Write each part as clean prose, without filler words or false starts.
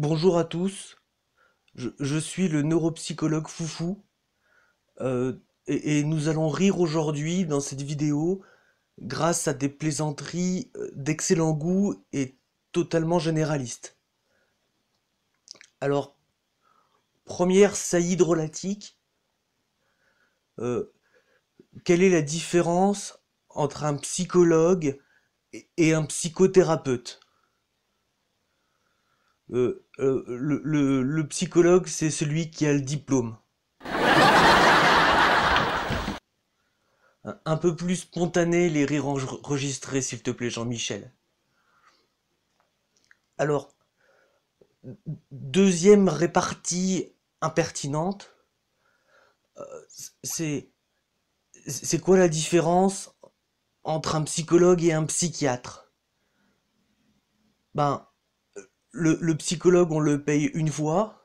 Bonjour à tous, je suis le neuropsychologue Foufou euh, et nous allons rire aujourd'hui dans cette vidéo grâce à des plaisanteries d'excellent goût et totalement généralistes. Alors, première saillie drôlatique, euh, quelle est la différence entre un psychologue et un psychothérapeute? Le psychologue, c'est celui qui a le diplôme. Un peu plus spontané les rires enregistrés, s'il te plaît, Jean-Michel. Alors, deuxième répartie impertinente, c'est c'est quoi la différence entre un psychologue et un psychiatre? Ben, le psychologue, on le paye une fois,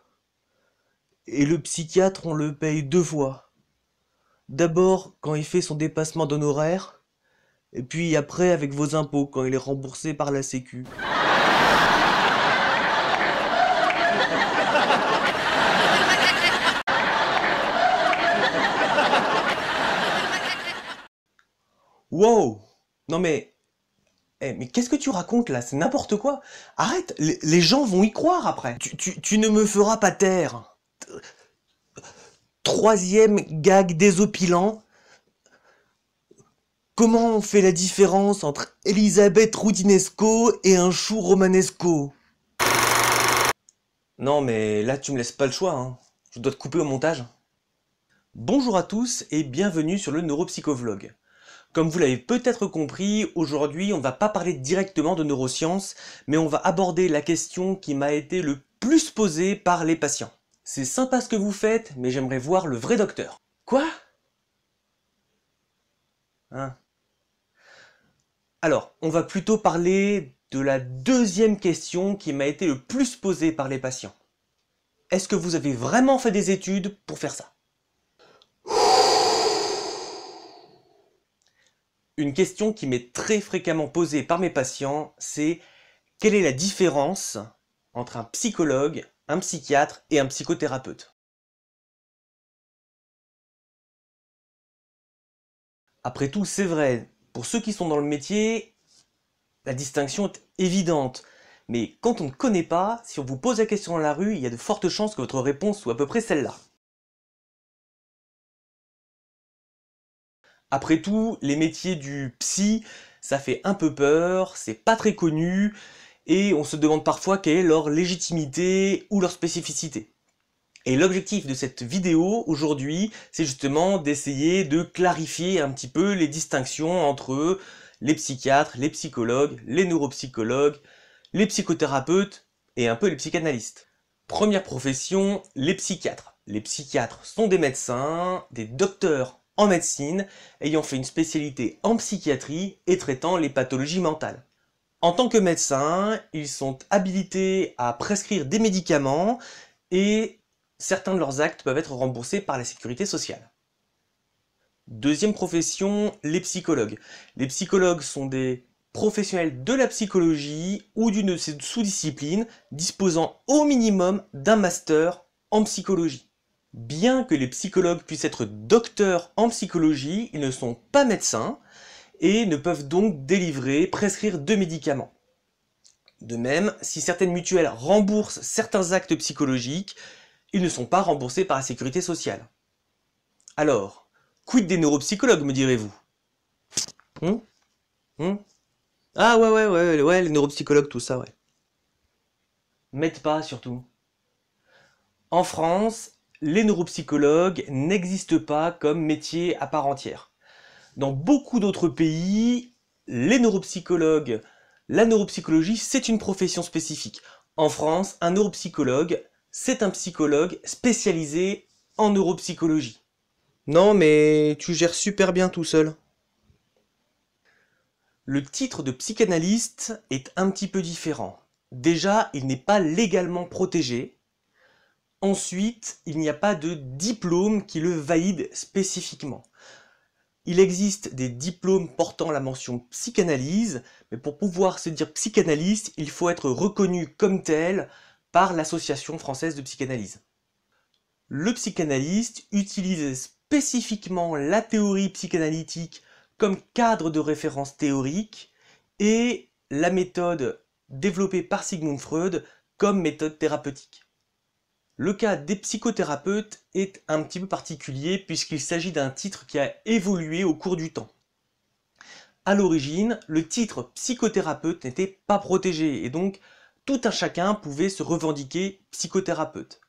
et le psychiatre, on le paye deux fois. D'abord, quand il fait son dépassement d'honoraires, et puis après avec vos impôts, quand il est remboursé par la Sécu. Wow! Non mais qu'est-ce que tu racontes là? C'est n'importe quoi! Arrête! Les gens vont y croire après! Tu ne me feras pas taire! Troisième gag désopilant. Comment on fait la différence entre Elisabeth Roudinesco et un chou romanesco? Non mais là tu me laisses pas le choix, hein. Je dois te couper au montage. Bonjour à tous et bienvenue sur le Neuropsychovlog. Comme vous l'avez peut-être compris, aujourd'hui on ne va pas parler directement de neurosciences, mais on va aborder la question qui m'a été le plus posée par les patients. C'est sympa ce que vous faites, mais j'aimerais voir le vrai docteur. Quoi? Hein? Alors, on va plutôt parler de la deuxième question qui m'a été le plus posée par les patients. Est-ce que vous avez vraiment fait des études pour faire ça? Une question qui m'est très fréquemment posée par mes patients, c'est quelle est la différence entre un psychologue, un psychiatre et un psychothérapeute? Après tout, c'est vrai, pour ceux qui sont dans le métier, la distinction est évidente. Mais quand on ne connaît pas, si on vous pose la question dans la rue, il y a de fortes chances que votre réponse soit à peu près celle-là. Après tout, les métiers du psy, ça fait un peu peur, c'est pas très connu, et on se demande parfois quelle est leur légitimité ou leur spécificité. Et l'objectif de cette vidéo aujourd'hui, c'est justement d'essayer de clarifier un petit peu les distinctions entre les psychiatres, les psychologues, les neuropsychologues, les psychothérapeutes et un peu les psychanalystes. Première profession, les psychiatres. Les psychiatres sont des médecins, des docteurs en médecine, ayant fait une spécialité en psychiatrie et traitant les pathologies mentales. En tant que médecins, ils sont habilités à prescrire des médicaments et certains de leurs actes peuvent être remboursés par la sécurité sociale. Deuxième profession, les psychologues. Les psychologues sont des professionnels de la psychologie ou d'une de ses sous-disciplines disposant au minimum d'un master en psychologie. Bien que les psychologues puissent être docteurs en psychologie, ils ne sont pas médecins et ne peuvent donc délivrer, prescrire de médicaments. De même, si certaines mutuelles remboursent certains actes psychologiques, ils ne sont pas remboursés par la sécurité sociale. Alors, quid des neuropsychologues, me direz-vous? Hum Hum Ah ouais, les neuropsychologues, tout ça, ouais. M'aide pas, surtout. En France, les neuropsychologues n'existent pas comme métier à part entière. Dans beaucoup d'autres pays, les neuropsychologues, la neuropsychologie, c'est une profession spécifique. En France, un neuropsychologue, c'est un psychologue spécialisé en neuropsychologie. Non, mais tu gères super bien tout seul. Le titre de psychanalyste est un petit peu différent. Déjà, il n'est pas légalement protégé. Ensuite, il n'y a pas de diplôme qui le valide spécifiquement. Il existe des diplômes portant la mention psychanalyse, mais pour pouvoir se dire psychanalyste, il faut être reconnu comme tel par l'Association française de psychanalyse. Le psychanalyste utilise spécifiquement la théorie psychanalytique comme cadre de référence théorique et la méthode développée par Sigmund Freud comme méthode thérapeutique. Le cas des psychothérapeutes est un petit peu particulier puisqu'il s'agit d'un titre qui a évolué au cours du temps. À l'origine, le titre psychothérapeute n'était pas protégé et donc tout un chacun pouvait se revendiquer psychothérapeute.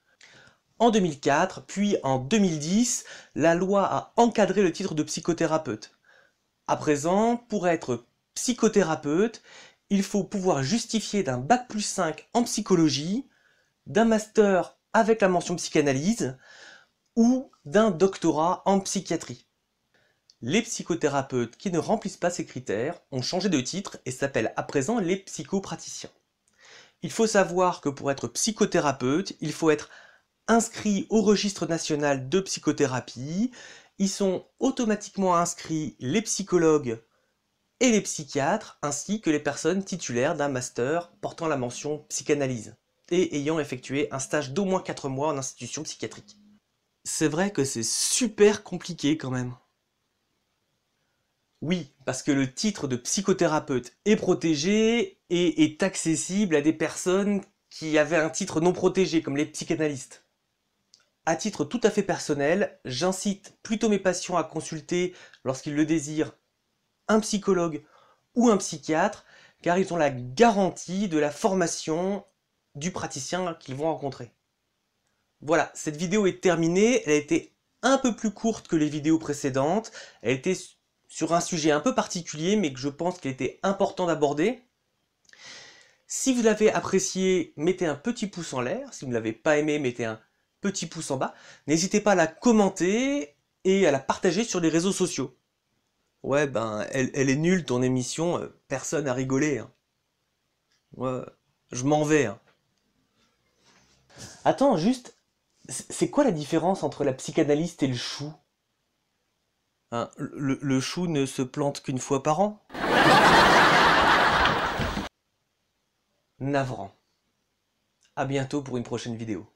En 2004, puis en 2010, la loi a encadré le titre de psychothérapeute. À présent, pour être psychothérapeute, il faut pouvoir justifier d'un bac+5 en psychologie, d'un master avec la mention psychanalyse ou d'un doctorat en psychiatrie. Les psychothérapeutes qui ne remplissent pas ces critères ont changé de titre et s'appellent à présent les psychopraticiens. Il faut savoir que pour être psychothérapeute, il faut être inscrit au registre national de psychothérapie. Ils sont automatiquement inscrits les psychologues et les psychiatres, ainsi que les personnes titulaires d'un master portant la mention psychanalyse et ayant effectué un stage d'au moins 4 mois en institution psychiatrique. C'est vrai que c'est super compliqué quand même. Oui, parce que le titre de psychothérapeute est protégé et est accessible à des personnes qui avaient un titre non protégé, comme les psychanalystes. À titre tout à fait personnel, j'incite plutôt mes patients à consulter, lorsqu'ils le désirent, un psychologue ou un psychiatre, car ils ont la garantie de la formation du praticien qu'ils vont rencontrer. Voilà, cette vidéo est terminée, elle a été un peu plus courte que les vidéos précédentes, elle était sur un sujet un peu particulier, mais que je pense qu'il était important d'aborder. Si vous l'avez apprécié, mettez un petit pouce en l'air. Si vous ne l'avez pas aimé, mettez un petit pouce en bas. N'hésitez pas à la commenter et à la partager sur les réseaux sociaux. Ouais, ben, elle est nulle ton émission, personne n'a rigolé. Hein. Ouais, je m'en vais. Hein. Attends, juste, c'est quoi la différence entre la psychanalyste et le chou? Hein, le chou ne se plante qu'une fois par an? Navrant. À bientôt pour une prochaine vidéo.